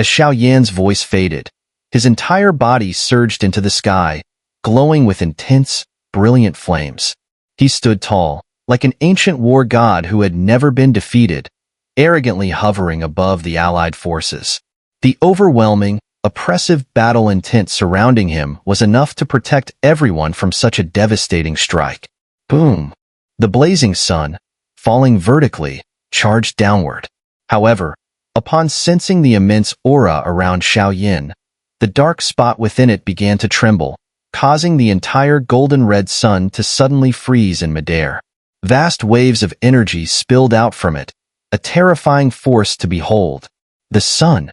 As Xiao Yan's voice faded, his entire body surged into the sky, glowing with intense, brilliant flames. He stood tall, like an ancient war god who had never been defeated, arrogantly hovering above the allied forces. The overwhelming, oppressive battle intent surrounding him was enough to protect everyone from such a devastating strike. Boom! The blazing sun, falling vertically, charged downward. However, upon sensing the immense aura around Xiao Yan, the dark spot within it began to tremble, causing the entire golden-red sun to suddenly freeze in midair. Vast waves of energy spilled out from it, a terrifying force to behold. The sun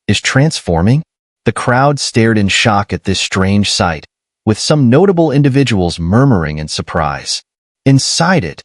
is transforming? The crowd stared in shock at this strange sight, with some notable individuals murmuring in surprise. Inside it,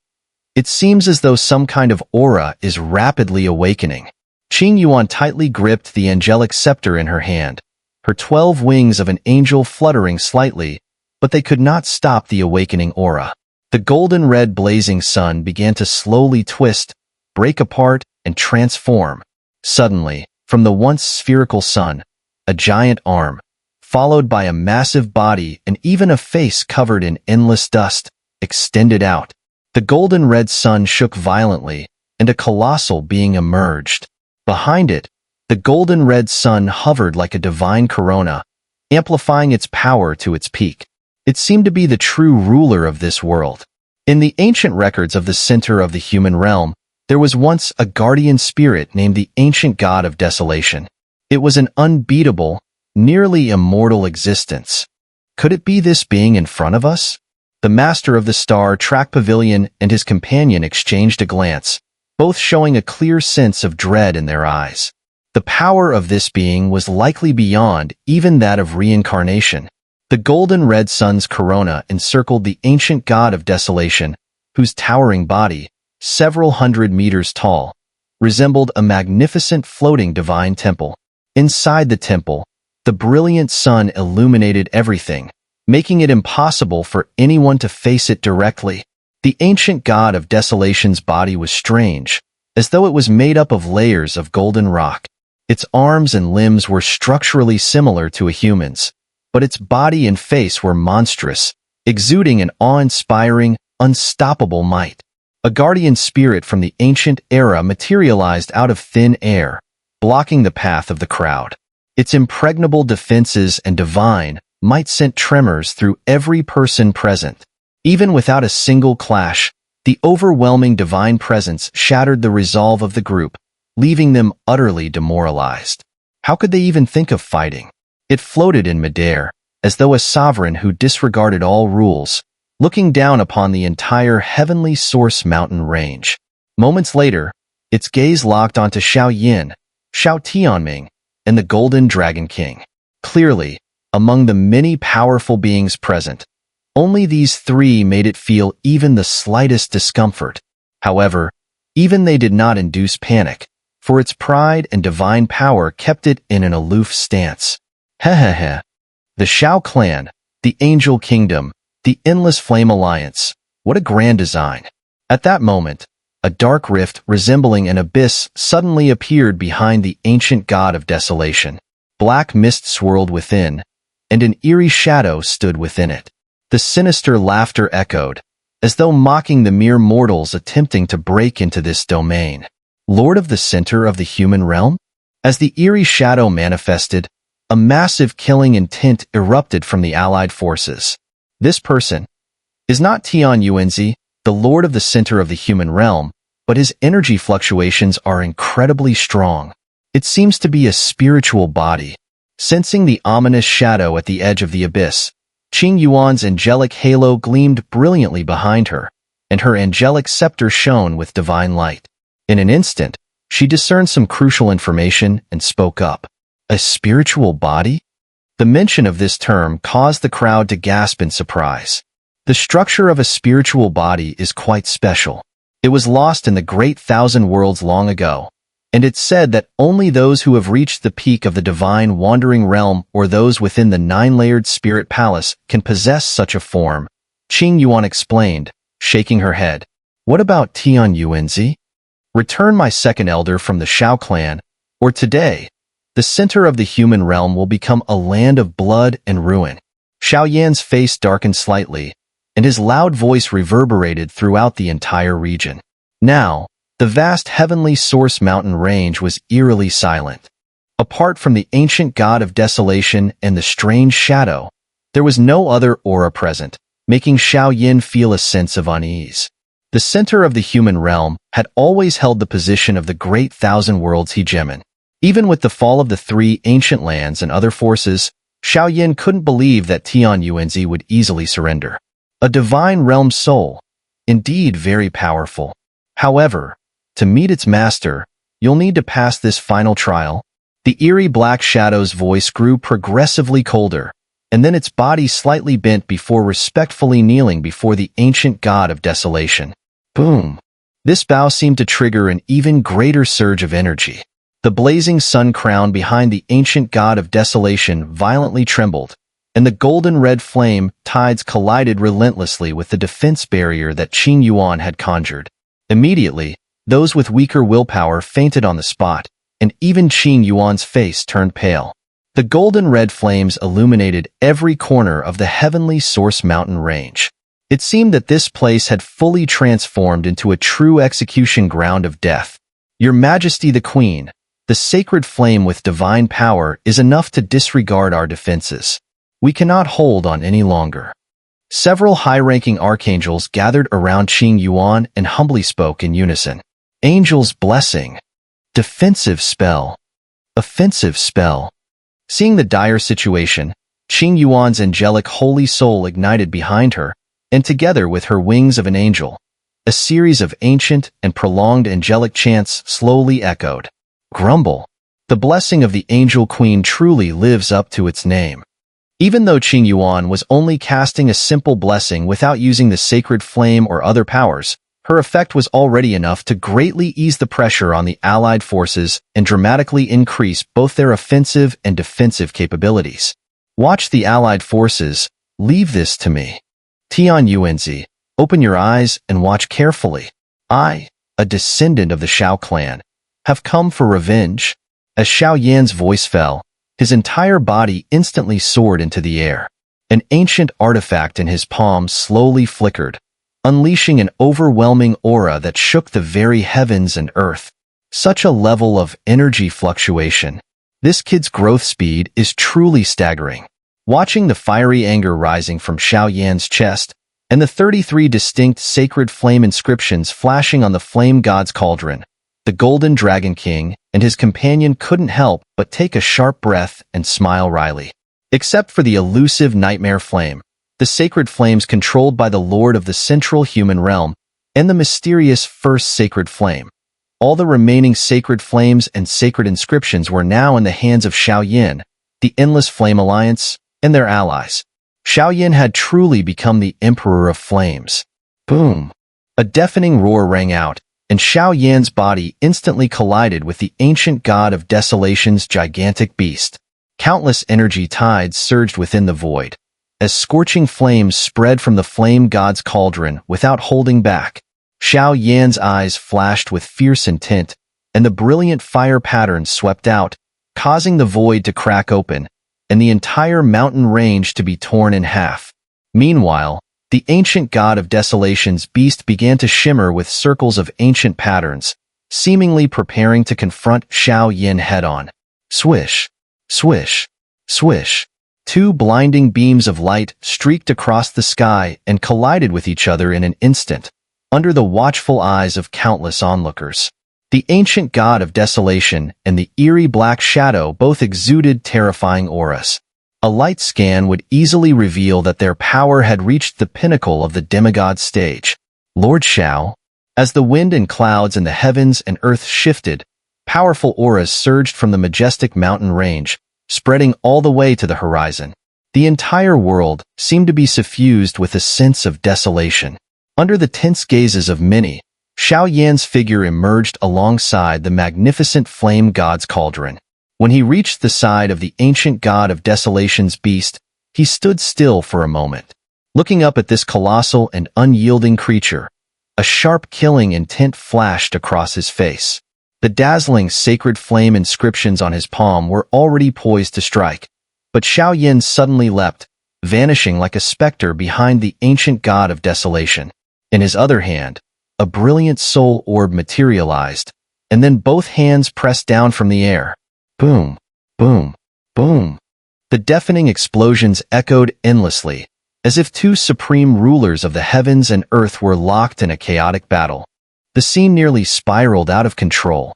it seems as though some kind of aura is rapidly awakening. Tian Yuanzi tightly gripped the angelic scepter in her hand, her 12 wings of an angel fluttering slightly, but they could not stop the awakening aura. The golden-red blazing sun began to slowly twist, break apart, and transform. Suddenly, from the once spherical sun, a giant arm, followed by a massive body and even a face covered in endless dust, extended out. The golden-red sun shook violently, and a colossal being emerged. Behind it, the golden-red sun hovered like a divine corona, amplifying its power to its peak. It seemed to be the true ruler of this world. In the ancient records of the center of the human realm, there was once a guardian spirit named the ancient god of Desolation. It was an unbeatable, nearly immortal existence. Could it be this being in front of us? The master of the Star Track Pavilion and his companion exchanged a glance, both showing a clear sense of dread in their eyes. The power of this being was likely beyond even that of reincarnation. The golden-red sun's corona encircled the ancient god of Desolation, whose towering body, several hundred meters tall, resembled a magnificent floating divine temple. Inside the temple, the brilliant sun illuminated everything, making it impossible for anyone to face it directly. The ancient god of Desolation's body was strange, as though it was made up of layers of golden rock. Its arms and limbs were structurally similar to a human's, but its body and face were monstrous, exuding an awe-inspiring, unstoppable might. A guardian spirit from the ancient era materialized out of thin air, blocking the path of the crowd. Its impregnable defenses and divine might sent tremors through every person present. Even without a single clash, the overwhelming divine presence shattered the resolve of the group, leaving them utterly demoralized. How could they even think of fighting? It floated in midair, as though a sovereign who disregarded all rules, looking down upon the entire heavenly source mountain range. Moments later, its gaze locked onto Xiao Yan, Xiao Tianming, and the Golden Dragon King. Clearly, among the many powerful beings present, only these three made it feel even the slightest discomfort. However, even they did not induce panic, for its pride and divine power kept it in an aloof stance. Hehehe. The Xiao clan, the Angel Kingdom, the Endless Flame Alliance. What a grand design. At that moment, a dark rift resembling an abyss suddenly appeared behind the ancient god of Desolation. Black mist swirled within, and an eerie shadow stood within it. The sinister laughter echoed, as though mocking the mere mortals attempting to break into this domain. Lord of the center of the human realm? As the eerie shadow manifested, a massive killing intent erupted from the allied forces. This person is not Tian Yuanzi, the lord of the center of the human realm, but his energy fluctuations are incredibly strong. It seems to be a spiritual body. Sensing the ominous shadow at the edge of the abyss, Tian Yuanzi's angelic halo gleamed brilliantly behind her, and her angelic scepter shone with divine light. In an instant, she discerned some crucial information and spoke up. A spiritual body? The mention of this term caused the crowd to gasp in surprise. The structure of a spiritual body is quite special. It was lost in the great thousand worlds long ago, and it's said that only those who have reached the peak of the divine wandering realm or those within the nine-layered spirit palace can possess such a form. Tian Yuanzi explained, shaking her head. What about Tian Yuanzi? Return my second elder from the Xiao clan, or today, The center of the human realm will become a land of blood and ruin. Xiao Yan's face darkened slightly, and his loud voice reverberated throughout the entire region. Now, the vast heavenly source mountain range was eerily silent. Apart from the ancient god of desolation and the strange shadow, there was no other aura present, making Xiao Yan feel a sense of unease. The center of the human realm had always held the position of the great thousand worlds hegemon. Even with the fall of the three ancient lands and other forces, Xiao Yan couldn't believe that Tian Yuanzi would easily surrender. A divine realm soul, indeed very powerful. However, to meet its master, you'll need to pass this final trial. The eerie black shadow's voice grew progressively colder, and then its body slightly bent before respectfully kneeling before the ancient god of desolation. Boom! This bow seemed to trigger an even greater surge of energy. The blazing sun crown behind the ancient god of desolation violently trembled, and the golden-red flame tides collided relentlessly with the defense barrier that Tian Yuan had conjured. Immediately, those with weaker willpower fainted on the spot, and even Tian Yuan's face turned pale. The golden-red flames illuminated every corner of the heavenly source mountain range. It seemed that this place had fully transformed into a true execution ground of death. Your Majesty the Queen, the sacred flame with divine power is enough to disregard our defenses. We cannot hold on any longer. Several high-ranking archangels gathered around Tian Yuan and humbly spoke in unison. Angel's blessing. Defensive spell. Offensive spell. Seeing the dire situation, Tian Yuan's angelic holy soul ignited behind her, and together with her wings of an angel, a series of ancient and prolonged angelic chants slowly echoed. Grumble. The blessing of the angel queen truly lives up to its name. Even though Tian Yuan was only casting a simple blessing without using the sacred flame or other powers, her effect was already enough to greatly ease the pressure on the allied forces and dramatically increase both their offensive and defensive capabilities. Watch the allied forces. Leave this to me. Tian Yuanzi, open your eyes and watch carefully. I, a descendant of the Xiao clan, have come for revenge. As Xiao Yan's voice fell, his entire body instantly soared into the air. An ancient artifact in his palms slowly flickered, unleashing an overwhelming aura that shook the very heavens and earth. Such a level of energy fluctuation. This kid's growth speed is truly staggering. Watching the fiery anger rising from Xiao Yan's chest, and the 33 distinct sacred flame inscriptions flashing on the flame god's cauldron, the Golden Dragon King and his companion couldn't help but take a sharp breath and smile wryly. Except for the elusive nightmare flame, the sacred flames controlled by the Lord of the Central Human Realm, and the mysterious First Sacred Flame. All the remaining sacred flames and sacred inscriptions were now in the hands of Xiao Yan, the Endless Flame Alliance, and their allies. Xiao Yan had truly become the Emperor of Flames. Boom! A deafening roar rang out, and Xiao Yan's body instantly collided with the ancient god of desolation's gigantic beast. Countless energy tides surged within the void, as scorching flames spread from the flame god's cauldron without holding back. Xiao Yan's eyes flashed with fierce intent, and the brilliant fire pattern swept out, causing the void to crack open, and the entire mountain range to be torn in half. Meanwhile, the ancient god of desolation's beast began to shimmer with circles of ancient patterns, seemingly preparing to confront Xiao Yan head-on. Swish, swish, swish. Two blinding beams of light streaked across the sky and collided with each other in an instant, under the watchful eyes of countless onlookers. The ancient god of desolation and the eerie black shadow both exuded terrifying auras. A light scan would easily reveal that their power had reached the pinnacle of the demigod stage. Lord Xiao. As the wind and clouds in the heavens and earth shifted, powerful auras surged from the majestic mountain range, spreading all the way to the horizon. The entire world seemed to be suffused with a sense of desolation. Under the tense gazes of many, Xiao Yan's figure emerged alongside the magnificent flame god's cauldron. When he reached the side of the ancient god of desolation's beast, he stood still for a moment. Looking up at this colossal and unyielding creature, a sharp killing intent flashed across his face. The dazzling sacred flame inscriptions on his palm were already poised to strike, but Xiao Yan suddenly leapt, vanishing like a specter behind the ancient god of desolation. In his other hand, a brilliant soul orb materialized, and then both hands pressed down from the air. Boom, boom, boom. The deafening explosions echoed endlessly, as if two supreme rulers of the heavens and earth were locked in a chaotic battle. The scene nearly spiraled out of control.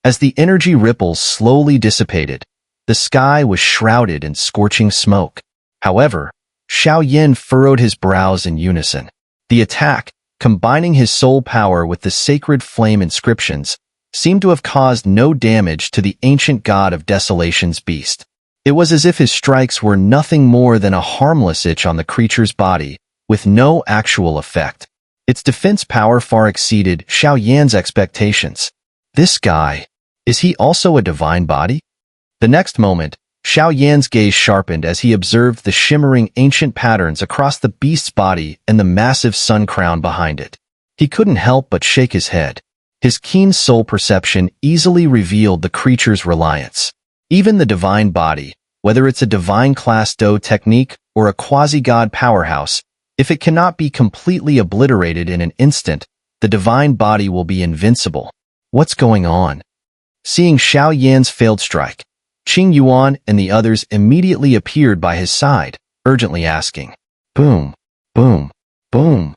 As the energy ripples slowly dissipated, the sky was shrouded in scorching smoke. However, Xiao Yan furrowed his brows in unison. The attack, combining his soul power with the sacred flame inscriptions, seemed to have caused no damage to the ancient god of desolation's beast. It was as if his strikes were nothing more than a harmless itch on the creature's body, with no actual effect. Its defense power far exceeded Xiao Yan's expectations. This guy, is he also a divine body? The next moment, Xiao Yan's gaze sharpened as he observed the shimmering ancient patterns across the beast's body and the massive sun crown behind it. He couldn't help but shake his head. His keen soul perception easily revealed the creature's reliance. Even the divine body, whether it's a divine class Do technique or a quasi-god powerhouse, if it cannot be completely obliterated in an instant, the divine body will be invincible. What's going on? Seeing Xiao Yan's failed strike, Tian Yuanzi and the others immediately appeared by his side, urgently asking, "Boom, boom, boom."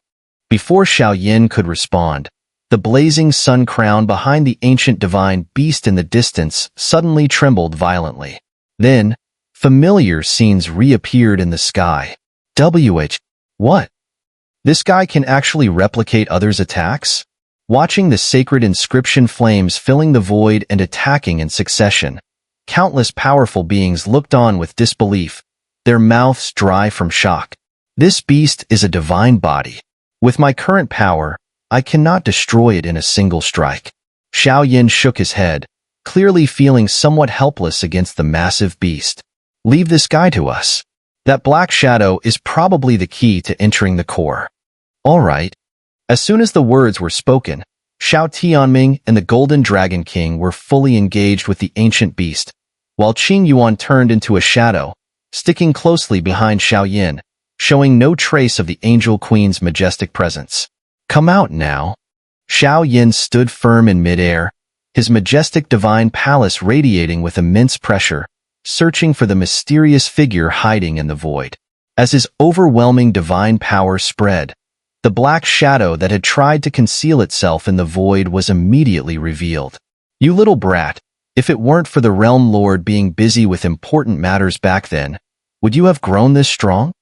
Before Xiao Yan could respond, the blazing sun crown behind the ancient divine beast in the distance suddenly trembled violently. Then, familiar scenes reappeared in the sky. What? This guy can actually replicate others' attacks? Watching the sacred inscription flames filling the void and attacking in succession, countless powerful beings looked on with disbelief, their mouths dry from shock. This beast is a divine body. With my current power, I cannot destroy it in a single strike. Xiao Yan shook his head, clearly feeling somewhat helpless against the massive beast. Leave this guy to us. That black shadow is probably the key to entering the core. All right. As soon as the words were spoken, Xiao Tianming and the Golden Dragon King were fully engaged with the ancient beast, while Tian Yuanzi turned into a shadow, sticking closely behind Xiao Yan, showing no trace of the Angel Queen's majestic presence. Come out now. Xiao Yan stood firm in midair, his majestic divine palace radiating with immense pressure, searching for the mysterious figure hiding in the void. As his overwhelming divine power spread, the black shadow that had tried to conceal itself in the void was immediately revealed. You little brat, if it weren't for the Realm Lord being busy with important matters back then, would you have grown this strong?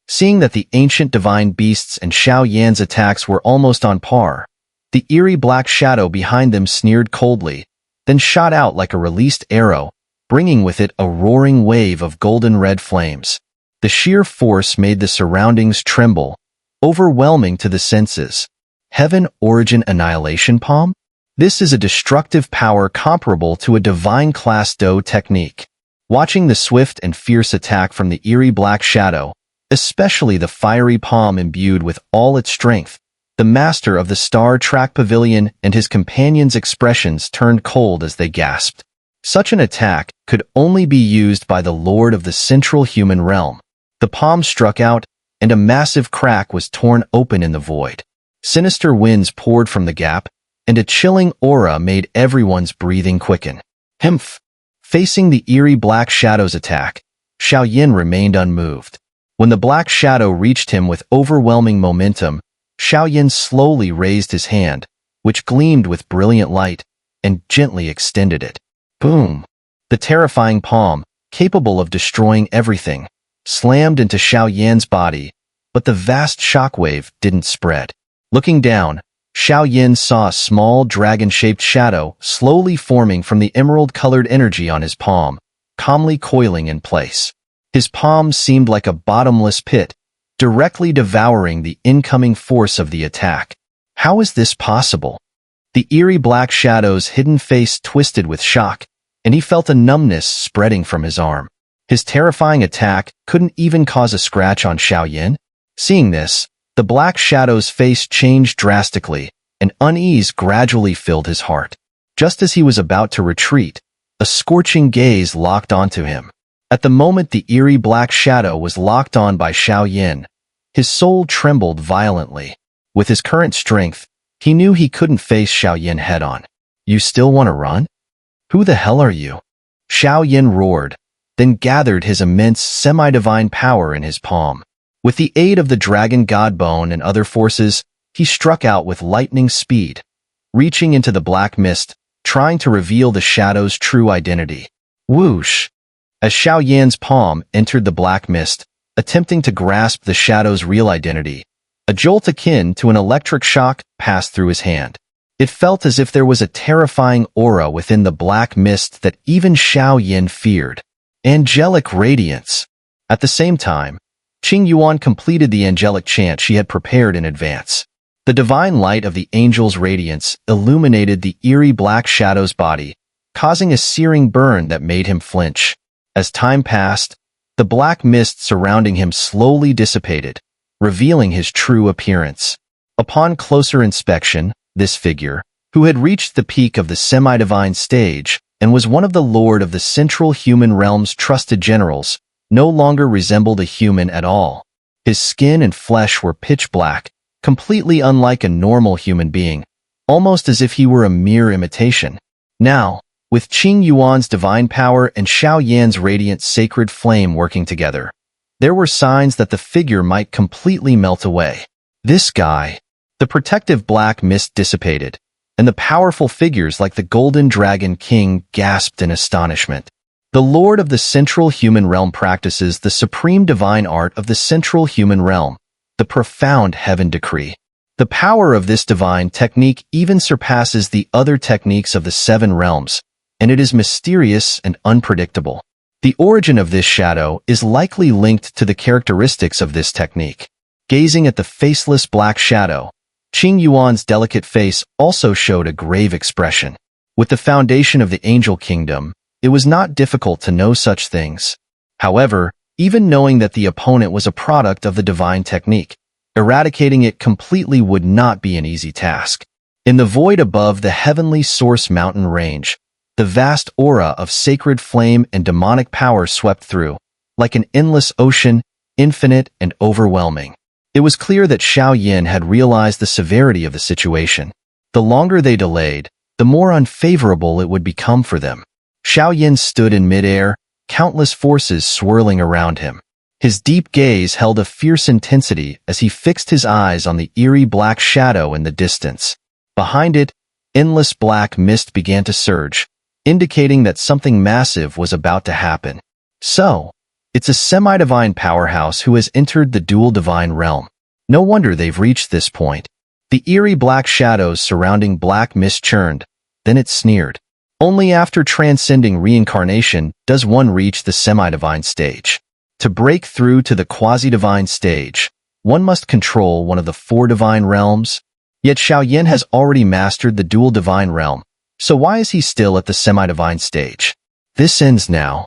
Seeing that the ancient divine beasts and Xiao Yan's attacks were almost on par, the eerie black shadow behind them sneered coldly, then shot out like a released arrow, bringing with it a roaring wave of golden-red flames. The sheer force made the surroundings tremble, overwhelming to the senses. Heaven Origin Annihilation Palm? This is a destructive power comparable to a divine class Do technique. Watching the swift and fierce attack from the eerie black shadow, especially the fiery palm imbued with all its strength, the master of the Star Track Pavilion and his companions' expressions turned cold as they gasped. Such an attack could only be used by the Lord of the Central Human Realm. The palm struck out, and a massive crack was torn open in the void. Sinister winds poured from the gap, and a chilling aura made everyone's breathing quicken. Humph! Facing the eerie black shadow's attack, Xiao Yan remained unmoved. When the black shadow reached him with overwhelming momentum, Xiao Yan slowly raised his hand, which gleamed with brilliant light, and gently extended it. Boom! The terrifying palm, capable of destroying everything, slammed into Xiao Yan's body, but the vast shockwave didn't spread. Looking down, Xiao Yan saw a small dragon-shaped shadow slowly forming from the emerald-colored energy on his palm, calmly coiling in place. His palm seemed like a bottomless pit, directly devouring the incoming force of the attack. How is this possible? The eerie black shadow's hidden face twisted with shock, and he felt a numbness spreading from his arm. His terrifying attack couldn't even cause a scratch on Xiao Yan. Seeing this, the black shadow's face changed drastically, and unease gradually filled his heart. Just as he was about to retreat, a scorching gaze locked onto him. At the moment the eerie black shadow was locked on by Xiao Yan, his soul trembled violently. With his current strength, he knew he couldn't face Xiao Yan head-on. "You still want to run? Who the hell are you?" Xiao Yan roared, then gathered his immense semi-divine power in his palm. With the aid of the dragon god bone and other forces, he struck out with lightning speed, reaching into the black mist, trying to reveal the shadow's true identity. Whoosh! As Xiao Yan's palm entered the black mist, attempting to grasp the shadow's real identity, a jolt akin to an electric shock passed through his hand. It felt as if there was a terrifying aura within the black mist that even Xiao Yan feared. Angelic radiance. At the same time, Tian Yuanzi completed the angelic chant she had prepared in advance. The divine light of the angel's radiance illuminated the eerie black shadow's body, causing a searing burn that made him flinch. As time passed, the black mist surrounding him slowly dissipated, revealing his true appearance. Upon closer inspection, this figure, who had reached the peak of the semi-divine stage and was one of the lord of the central human realm's trusted generals, no longer resembled a human at all. His skin and flesh were pitch black, completely unlike a normal human being, almost as if he were a mere imitation. Now, with Tian Yuanzi's divine power and Xiao Yan's radiant sacred flame working together, there were signs that the figure might completely melt away. This guy. The protective black mist dissipated, and the powerful figures like the Golden Dragon King gasped in astonishment. The Lord of the Central Human Realm practices the supreme divine art of the Central Human Realm, the profound heaven decree. The power of this divine technique even surpasses the other techniques of the seven realms, and it is mysterious and unpredictable. The origin of this shadow is likely linked to the characteristics of this technique. Gazing at the faceless black shadow, Tian Yuanzi's delicate face also showed a grave expression. With the foundation of the angel kingdom, it was not difficult to know such things. However, even knowing that the opponent was a product of the divine technique, eradicating it completely would not be an easy task. In the void above the heavenly source mountain range, the vast aura of sacred flame and demonic power swept through, like an endless ocean, infinite and overwhelming. It was clear that Xiao Yan had realized the severity of the situation. The longer they delayed, the more unfavorable it would become for them. Xiao Yan stood in midair, countless forces swirling around him. His deep gaze held a fierce intensity as he fixed his eyes on the eerie black shadow in the distance. Behind it, endless black mist began to surge, indicating that something massive was about to happen. So, it's a semi-divine powerhouse who has entered the dual divine realm. No wonder they've reached this point. The eerie black shadows surrounding black mist churned, then it sneered. Only after transcending reincarnation does one reach the semi-divine stage. To break through to the quasi-divine stage, one must control one of the four divine realms. Yet Xiao Yan has already mastered the dual divine realm, so why is he still at the semi-divine stage? This ends now.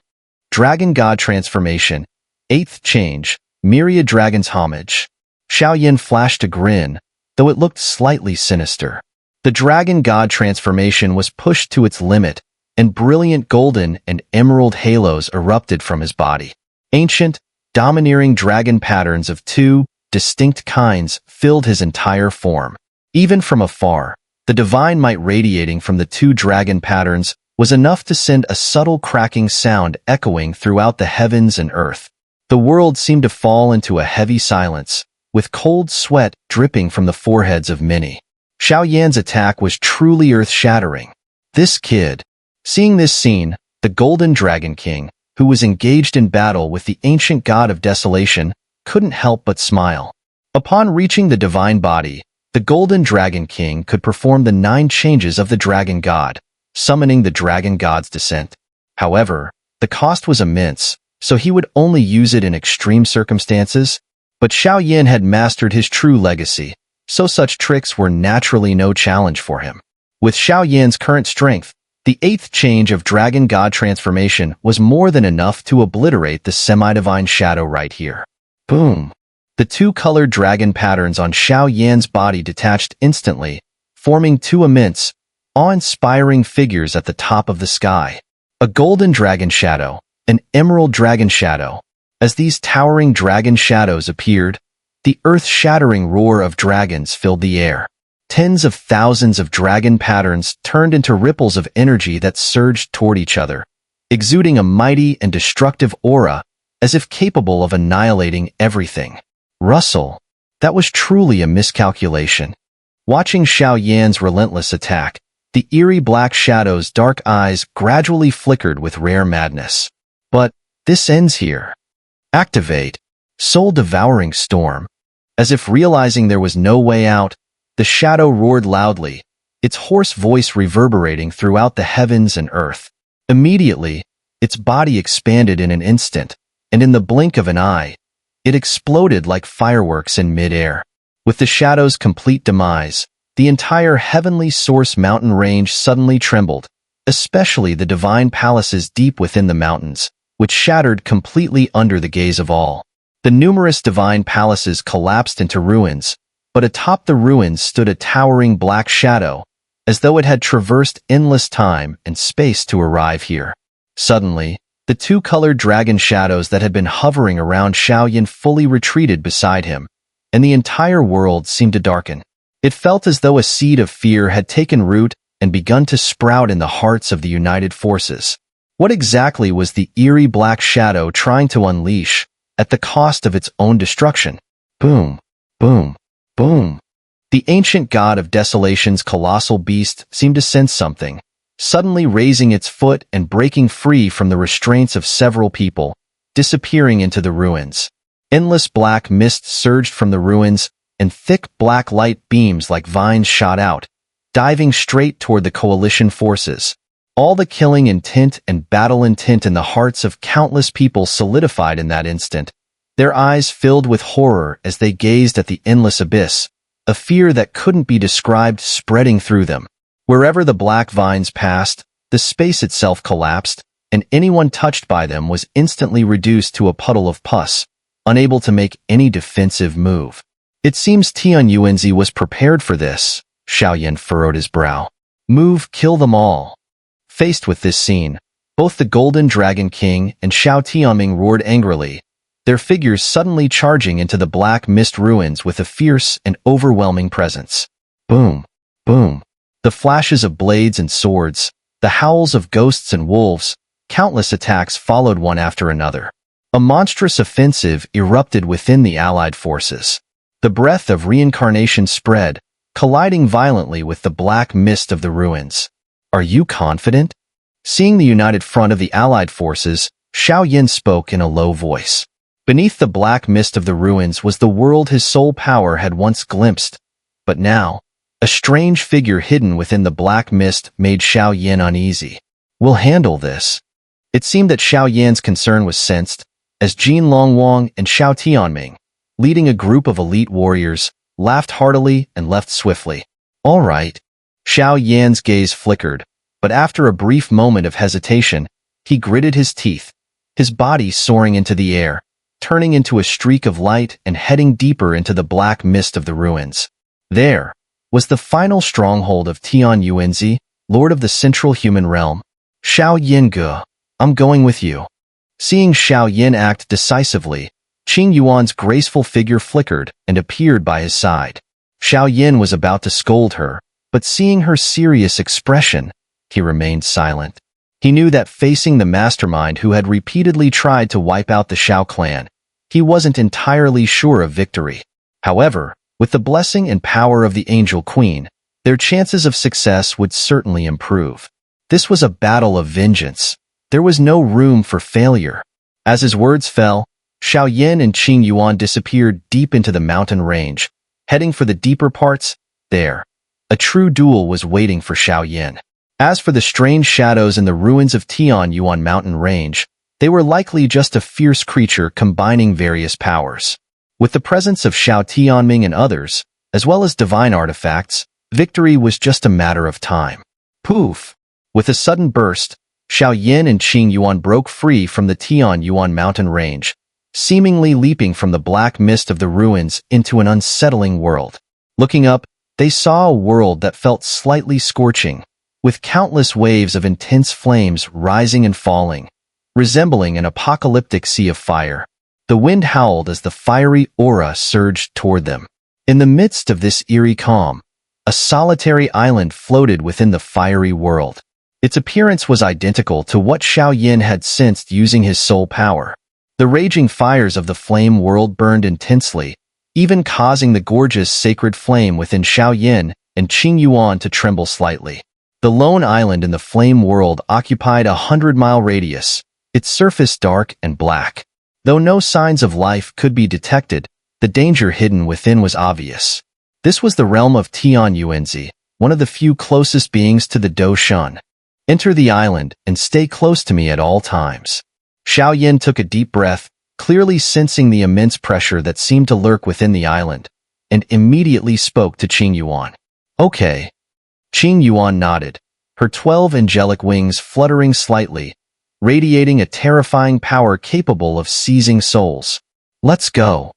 Dragon God Transformation, 8th Change, Myriad Dragon's Homage. Xiao Yan flashed a grin, though it looked slightly sinister. The Dragon God Transformation was pushed to its limit, and brilliant golden and emerald halos erupted from his body. Ancient, domineering dragon patterns of two distinct kinds filled his entire form. Even from afar, the divine might radiating from the two dragon patterns was enough to send a subtle cracking sound echoing throughout the heavens and earth. The world seemed to fall into a heavy silence, with cold sweat dripping from the foreheads of many. Xiao Yan's attack was truly earth-shattering. This kid. Seeing this scene, the Golden Dragon King, who was engaged in battle with the ancient god of Desolation, couldn't help but smile. Upon reaching the divine body, the Golden Dragon King could perform the 9 changes of the Dragon God, summoning the Dragon God's descent. However, the cost was immense, so he would only use it in extreme circumstances. But Xiao Yan had mastered his true legacy, so such tricks were naturally no challenge for him. With Xiao Yan's current strength, the 8th change of Dragon God Transformation was more than enough to obliterate the semi-divine shadow right here. Boom! The 2-colored dragon patterns on Xiao Yan's body detached instantly, forming 2 immense, awe-inspiring figures at the top of the sky. A golden dragon shadow, an emerald dragon shadow. As these towering dragon shadows appeared, the earth-shattering roar of dragons filled the air. Tens of thousands of dragon patterns turned into ripples of energy that surged toward each other, exuding a mighty and destructive aura as if capable of annihilating everything. Russell, that was truly a miscalculation. Watching Xiao Yan's relentless attack, the eerie black shadow's dark eyes gradually flickered with rare madness. But this ends here. Activate. Soul-devouring storm. As if realizing there was no way out, the shadow roared loudly, its hoarse voice reverberating throughout the heavens and earth. Immediately, its body expanded in an instant, and in the blink of an eye, it exploded like fireworks in mid-air. With the shadow's complete demise, the entire heavenly source mountain range suddenly trembled, especially the divine palaces deep within the mountains, which shattered completely under the gaze of all. The numerous divine palaces collapsed into ruins, but atop the ruins stood a towering black shadow, as though it had traversed endless time and space to arrive here. Suddenly, the two-colored dragon shadows that had been hovering around Xiao Yan fully retreated beside him, and the entire world seemed to darken. It felt as though a seed of fear had taken root and begun to sprout in the hearts of the united forces. What exactly was the eerie black shadow trying to unleash, at the cost of its own destruction? Boom, boom, boom. The ancient god of Desolation's colossal beast seemed to sense something, suddenly raising its foot and breaking free from the restraints of several people, disappearing into the ruins. Endless black mist surged from the ruins, and thick black light beams like vines shot out, diving straight toward the coalition forces. All the killing intent and battle intent in the hearts of countless people solidified in that instant, their eyes filled with horror as they gazed at the endless abyss, a fear that couldn't be described spreading through them. Wherever the black vines passed, the space itself collapsed, and anyone touched by them was instantly reduced to a puddle of pus, unable to make any defensive move. It seems Tian Yuanzi was prepared for this. Xiao Yan furrowed his brow. Move, kill them all. Faced with this scene, both the Golden Dragon King and Xiao Tianming roared angrily, their figures suddenly charging into the black mist ruins with a fierce and overwhelming presence. Boom, boom. The flashes of blades and swords, the howls of ghosts and wolves, countless attacks followed one after another. A monstrous offensive erupted within the allied forces. The breath of reincarnation spread, colliding violently with the black mist of the ruins. Are you confident? Seeing the united front of the allied forces, Xiao Yan spoke in a low voice. Beneath the black mist of the ruins was the world his soul power had once glimpsed, but now, a strange figure hidden within the black mist made Xiao Yan uneasy. We'll handle this. It seemed that Xiao Yan's concern was sensed, as Jin Longwang and Xiao Tianming, leading a group of elite warriors, laughed heartily and left swiftly. All right. Xiao Yan's gaze flickered, but after a brief moment of hesitation, he gritted his teeth, his body soaring into the air, turning into a streak of light and heading deeper into the black mist of the ruins. There was the final stronghold of Tian Yuanzi, Lord of the Central Human Realm. Xiao Yan, I'm going with you. Seeing Xiao Yan act decisively, Qing Yuan's graceful figure flickered and appeared by his side. Xiao Yan was about to scold her, but seeing her serious expression, he remained silent. He knew that facing the mastermind who had repeatedly tried to wipe out the Xiao clan, he wasn't entirely sure of victory. However, with the blessing and power of the Angel Queen, their chances of success would certainly improve. This was a battle of vengeance. There was no room for failure. As his words fell, Xiao Yan and Qing Yuan disappeared deep into the mountain range, heading for the deeper parts. There, a true duel was waiting for Xiao Yan. As for the strange shadows in the ruins of Tian Yuan mountain range, they were likely just a fierce creature combining various powers. With the presence of Xiao Tianming and others, as well as divine artifacts, victory was just a matter of time. Poof! With a sudden burst, Xiao Yan and Qing Yuan broke free from the Tian Yuan mountain range, seemingly leaping from the black mist of the ruins into an unsettling world. Looking up, they saw a world that felt slightly scorching, with countless waves of intense flames rising and falling, resembling an apocalyptic sea of fire. The wind howled as the fiery aura surged toward them. In the midst of this eerie calm, a solitary island floated within the fiery world. Its appearance was identical to what Xiao Yan had sensed using his soul power. The raging fires of the flame world burned intensely, even causing the gorgeous sacred flame within Xiao Yan and Tian Yuanzi to tremble slightly. The lone island in the flame world occupied 100-mile radius, its surface dark and black. Though no signs of life could be detected, the danger hidden within was obvious. This was the realm of Tian Yuanzi, one of the few closest beings to the Desolation. Enter the island and stay close to me at all times. Xiao Yan took a deep breath, clearly sensing the immense pressure that seemed to lurk within the island, and immediately spoke to Tian Yuanzi. Okay. Tian Yuanzi nodded, her 12 angelic wings fluttering slightly, radiating a terrifying power capable of seizing souls. Let's go.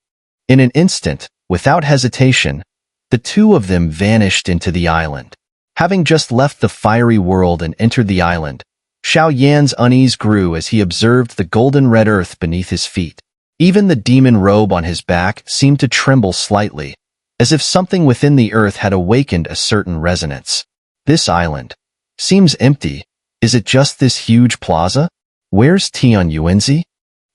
In an instant, without hesitation, the two of them vanished into the island. Having just left the fiery world and entered the island, Xiao Yan's unease grew as he observed the golden red earth beneath his feet. Even the demon robe on his back seemed to tremble slightly, as if something within the earth had awakened a certain resonance. This island seems empty. Is it just this huge plaza? Where's Tian Yuanzi?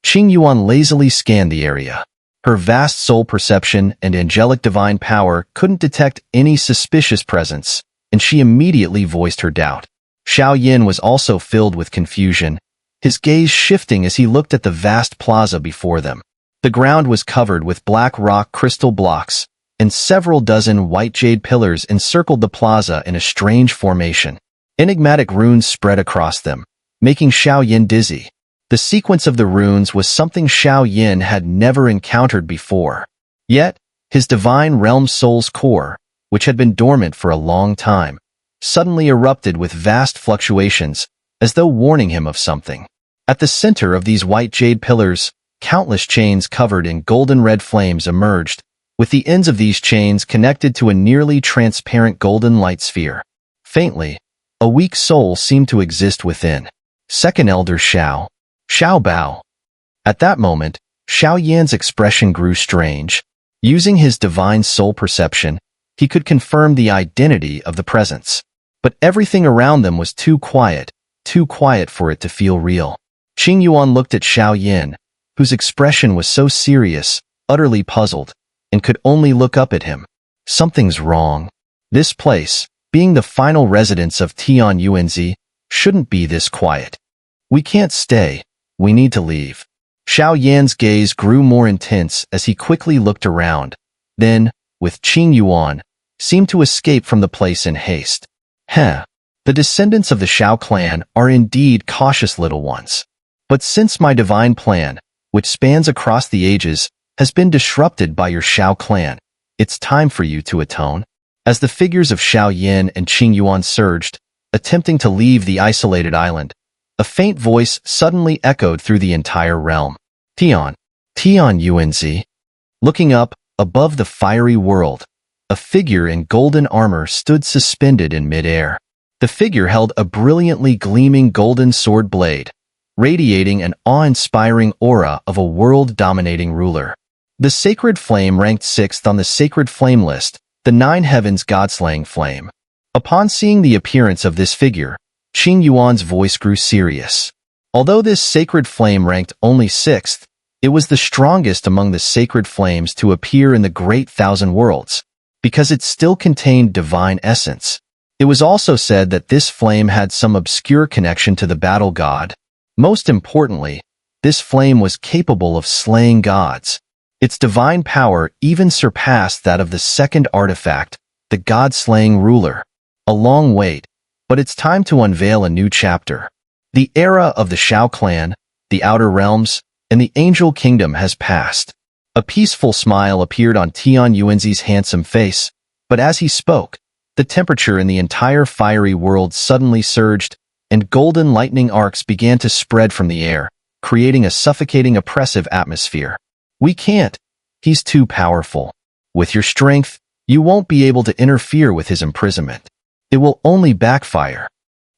Tian Yuanzi lazily scanned the area. Her vast soul perception and angelic divine power couldn't detect any suspicious presence, and she immediately voiced her doubt. Xiao Yan was also filled with confusion, his gaze shifting as he looked at the vast plaza before them. The ground was covered with black rock crystal blocks, and several dozen white jade pillars encircled the plaza in a strange formation. Enigmatic runes spread across them, making Xiao Yan dizzy. The sequence of the runes was something Xiao Yan had never encountered before. Yet, his divine realm soul's core, which had been dormant for a long time, suddenly erupted with vast fluctuations, as though warning him of something. At the center of these white jade pillars, countless chains covered in golden red flames emerged, with the ends of these chains connected to a nearly transparent golden light sphere. Faintly, a weak soul seemed to exist within. Second Elder Xiao Bao. At that moment, Xiao Yan's expression grew strange. Using his divine soul perception, he could confirm the identity of the presence. But everything around them was too quiet for it to feel real. Tian Yuanzi looked at Xiao Yan, whose expression was so serious, utterly puzzled, and could only look up at him. Something's wrong. This place, being the final residence of Tian Yuanzi, shouldn't be this quiet. We can't stay. We need to leave. Xiao Yan's gaze grew more intense as he quickly looked around, then, with Tian Yuanzi, seemed to escape from the place in haste. The descendants of the Xiao clan are indeed cautious little ones. But since my divine plan, which spans across the ages, has been disrupted by your Xiao clan, it's time for you to atone. As the figures of Xiao Yan and Tian Yuanzi surged, attempting to leave the isolated island, a faint voice suddenly echoed through the entire realm. Tian Yuanzi. Looking up, above the fiery world, a figure in golden armor stood suspended in midair. The figure held a brilliantly gleaming golden sword blade, radiating an awe-inspiring aura of a world-dominating ruler. The sacred flame ranked 6th on the sacred flame list, the 9 heavens god-slaying flame. Upon seeing the appearance of this figure, Tian Yuanzi's voice grew serious. Although this sacred flame ranked only 6th, it was the strongest among the sacred flames to appear in the Great Thousand Worlds, because it still contained divine essence. It was also said that this flame had some obscure connection to the battle god. Most importantly, this flame was capable of slaying gods. Its divine power even surpassed that of the second artifact, the god-slaying ruler. A long wait, but it's time to unveil a new chapter. The era of the Xiao clan, the Outer Realms, and the Angel Kingdom has passed. A peaceful smile appeared on Tian Yuanzi's handsome face, but as he spoke, the temperature in the entire fiery world suddenly surged, and golden lightning arcs began to spread from the air, creating a suffocating oppressive atmosphere. We can't. He's too powerful. With your strength, you won't be able to interfere with his imprisonment. It will only backfire.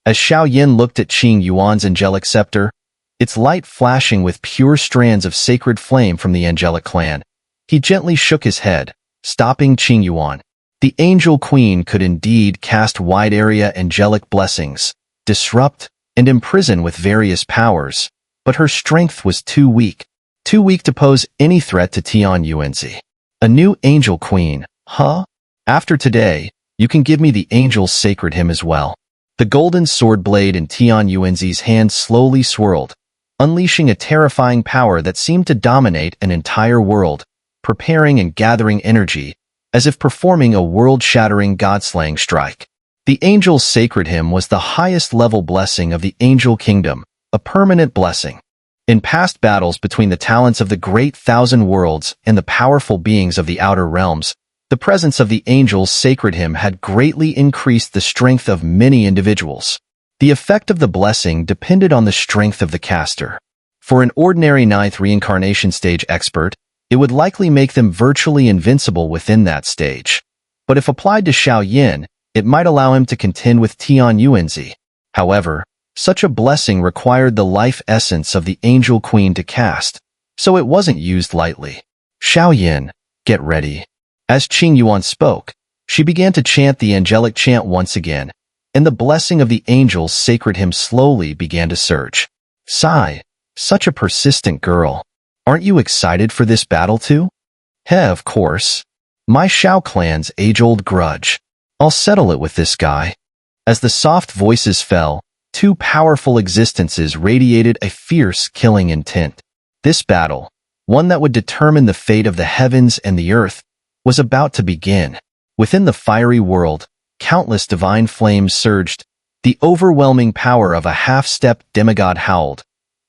As Xiao Yan looked at Tian Yuanzi's angelic scepter, its light flashing with pure strands of sacred flame from the angelic clan, he gently shook his head, stopping Tian Yuan. The angel queen could indeed cast wide-area angelic blessings, disrupt, and imprison with various powers, but her strength was too weak to pose any threat to Tian Yuanzi. A new angel queen, huh? After today, you can give me the angel's sacred hymn as well. The golden sword blade in Tian Yuanzi's hand slowly swirled, unleashing a terrifying power that seemed to dominate an entire world, preparing and gathering energy, as if performing a world-shattering god-slaying strike. The angel's sacred hymn was the highest-level blessing of the angel kingdom, a permanent blessing. In past battles between the talents of the great thousand worlds and the powerful beings of the outer realms, the presence of the angel's sacred hymn had greatly increased the strength of many individuals. The effect of the blessing depended on the strength of the caster. For an ordinary ninth reincarnation stage expert, it would likely make them virtually invincible within that stage. But if applied to Xiao Yan, it might allow him to contend with Tian Yuanzi. However, such a blessing required the life essence of the angel queen to cast, so it wasn't used lightly. Xiao Yan, get ready. As Tian Yuan spoke, she began to chant the angelic chant once again, and the blessing of the angel's sacred hymn slowly began to surge. Sigh, such a persistent girl. Aren't you excited for this battle too? Heh, of course. My Xiao clan's age-old grudge. I'll settle it with this guy. As the soft voices fell, two powerful existences radiated a fierce, killing intent. This battle, one that would determine the fate of the heavens and the earth, was about to begin. Within the fiery world, countless divine flames surged. The overwhelming power of a half-step demigod howled,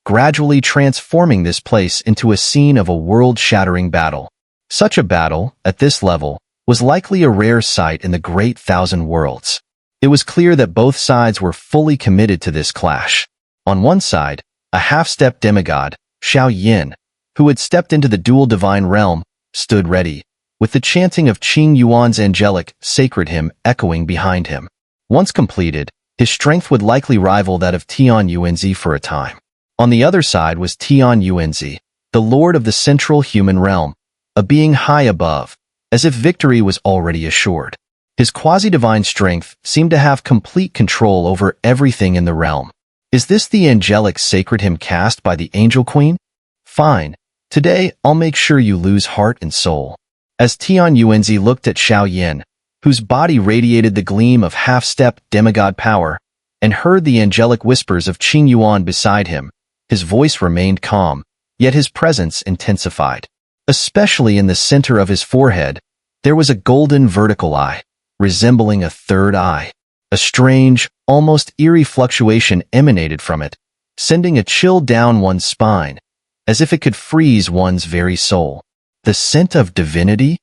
gradually transforming this place into a scene of a world-shattering battle. Such a battle, at this level, was likely a rare sight in the great thousand worlds. It was clear that both sides were fully committed to this clash. On one side, a half-step demigod, Xiao Yan, who had stepped into the dual divine realm, stood ready, with the chanting of Tian Yuanzi's angelic, sacred hymn echoing behind him. Once completed, his strength would likely rival that of Tian Yuanzi for a time. On the other side was Tian Yuanzi, the lord of the central human realm, a being high above, as if victory was already assured. His quasi-divine strength seemed to have complete control over everything in the realm. Is this the angelic sacred hymn cast by the angel queen? Fine. Today, I'll make sure you lose heart and soul. As Tian Yuanzi looked at Xiao Yan, whose body radiated the gleam of half-step demigod power, and heard the angelic whispers of Tian Yuan beside him, his voice remained calm, yet his presence intensified. Especially in the center of his forehead, there was a golden vertical eye, resembling a third eye. A strange, almost eerie fluctuation emanated from it, sending a chill down one's spine, as if it could freeze one's very soul. The scent of divinity?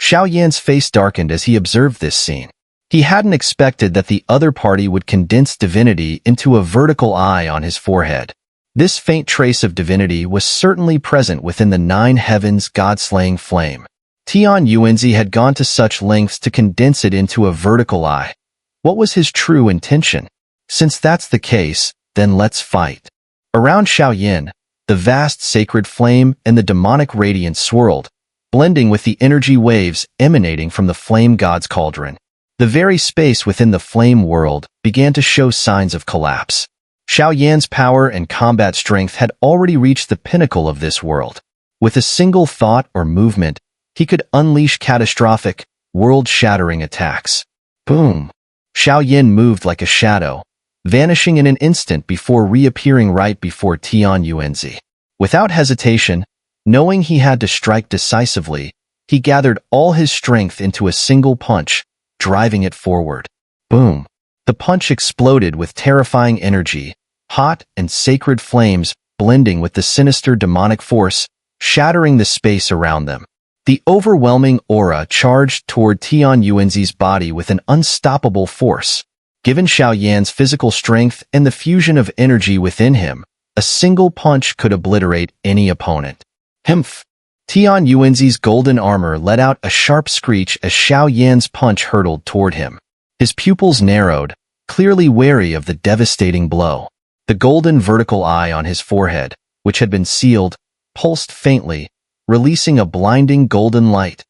Xiao Yan's face darkened as he observed this scene. He hadn't expected that the other party would condense divinity into a vertical eye on his forehead. This faint trace of divinity was certainly present within the nine heavens' god-slaying flame. Tian Yuanzi had gone to such lengths to condense it into a vertical eye. What was his true intention? Since that's the case, then let's fight. Around Xiao Yan, the vast sacred flame and the demonic radiance swirled, blending with the energy waves emanating from the flame god's cauldron. The very space within the flame world began to show signs of collapse. Xiao Yan's power and combat strength had already reached the pinnacle of this world. With a single thought or movement, he could unleash catastrophic, world-shattering attacks. Boom! Xiao Yan moved like a shadow, vanishing in an instant before reappearing right before Tian Yuanzi. Without hesitation, knowing he had to strike decisively, he gathered all his strength into a single punch, driving it forward. Boom! The punch exploded with terrifying energy, hot and sacred flames blending with the sinister demonic force, shattering the space around them. The overwhelming aura charged toward Tian Yuanzi's body with an unstoppable force. Given Xiao Yan's physical strength and the fusion of energy within him, a single punch could obliterate any opponent. Humph! Tian Yuanzi's golden armor let out a sharp screech as Xiao Yan's punch hurtled toward him. His pupils narrowed, clearly wary of the devastating blow. The golden vertical eye on his forehead, which had been sealed, pulsed faintly, releasing a blinding golden light.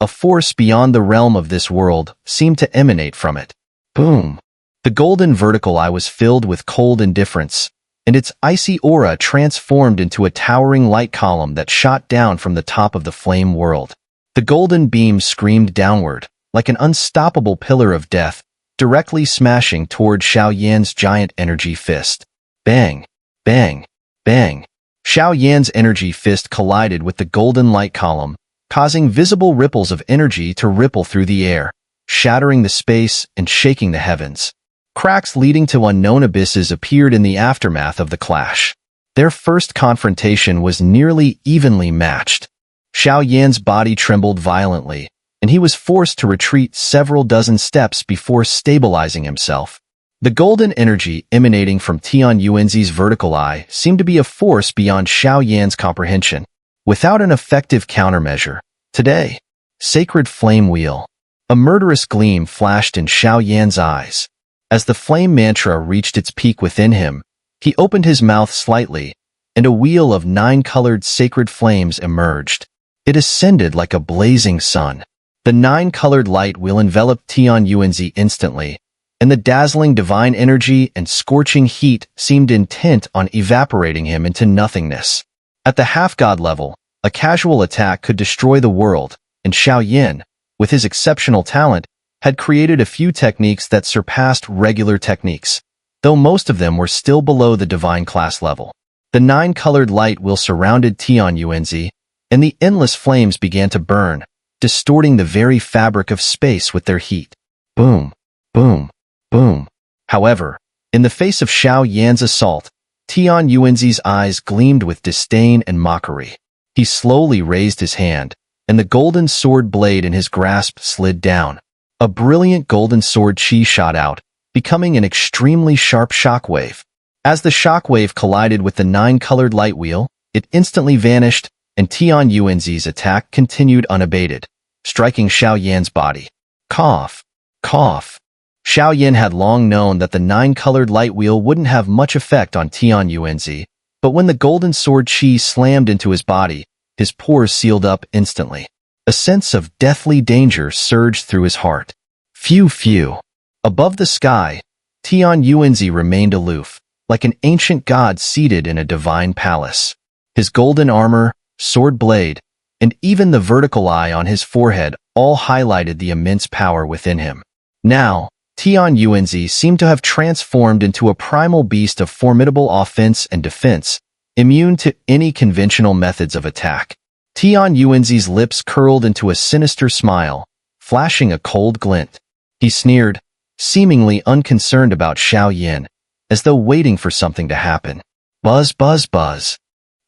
A force beyond the realm of this world seemed to emanate from it. Boom! The golden vertical eye was filled with cold indifference, and its icy aura transformed into a towering light column that shot down from the top of the flame world. The golden beam screamed downward, like an unstoppable pillar of death, directly smashing toward Xiao Yan's giant energy fist. Bang! Bang! Bang! Xiao Yan's energy fist collided with the golden light column, causing visible ripples of energy to ripple through the air, shattering the space and shaking the heavens. Cracks leading to unknown abysses appeared in the aftermath of the clash. Their first confrontation was nearly evenly matched. Xiao Yan's body trembled violently, and he was forced to retreat several dozen steps before stabilizing himself. The golden energy emanating from Tian Yuanzi's vertical eye seemed to be a force beyond Xiao Yan's comprehension. Without an effective countermeasure, today, Sacred Flame Wheel. A murderous gleam flashed in Xiao Yan's eyes. As the flame mantra reached its peak within him, he opened his mouth slightly, and a wheel of 9 colored sacred flames emerged. It ascended like a blazing sun. The 9-colored light wheel enveloped Tian Yuanzi instantly, and the dazzling divine energy and scorching heat seemed intent on evaporating him into nothingness. At the half-god level, a casual attack could destroy the world, and Xiao Yan, with his exceptional talent, had created a few techniques that surpassed regular techniques, though most of them were still below the divine class level. The 9-colored light wheel surrounded Tian Yuanzi, and the endless flames began to burn, distorting the very fabric of space with their heat. Boom, boom, boom. However, in the face of Xiao Yan's assault, Tian Yuanzi's eyes gleamed with disdain and mockery. He slowly raised his hand, and the golden sword blade in his grasp slid down. A brilliant golden sword chi shot out, becoming an extremely sharp shockwave. As the shockwave collided with the 9-colored light wheel, it instantly vanished, and Tian Yuanzi's attack continued unabated, striking Xiao Yan's body. Cough. Cough. Xiao Yan had long known that the 9-colored light wheel wouldn't have much effect on Tian Yuanzi, but when the golden sword chi slammed into his body, his pores sealed up instantly. A sense of deathly danger surged through his heart. Phew, phew. Above the sky, Tian Yuanzi remained aloof, like an ancient god seated in a divine palace. His golden armor, sword blade, and even the vertical eye on his forehead all highlighted the immense power within him. Now, Tian Yuanzi seemed to have transformed into a primal beast of formidable offense and defense, immune to any conventional methods of attack. Tian Yuanzi's lips curled into a sinister smile, flashing a cold glint. He sneered, seemingly unconcerned about Xiao Yan, as though waiting for something to happen. Buzz, buzz, buzz.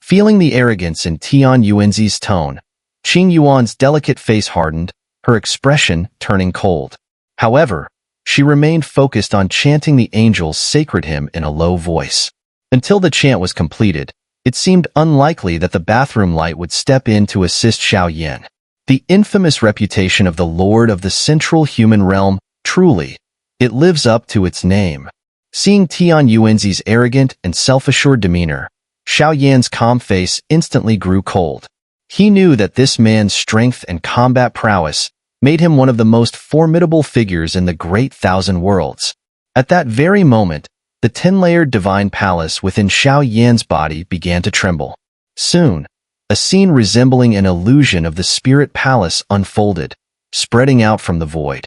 Feeling the arrogance in Tian Yuanzi's tone, Qing Yuan's delicate face hardened, her expression turning cold. However, she remained focused on chanting the angel's sacred hymn in a low voice. Until the chant was completed, it seemed unlikely that the bathroom light would step in to assist Xiao Yan. The infamous reputation of the Lord of the Central Human Realm, truly, it lives up to its name. Seeing Tian Yuanzi's arrogant and self-assured demeanor, Xiao Yan's calm face instantly grew cold. He knew that this man's strength and combat prowess made him one of the most formidable figures in the Great Thousand Worlds. At that very moment, the 10-layered divine palace within Xiao Yan's body began to tremble. Soon, a scene resembling an illusion of the spirit palace unfolded, spreading out from the void.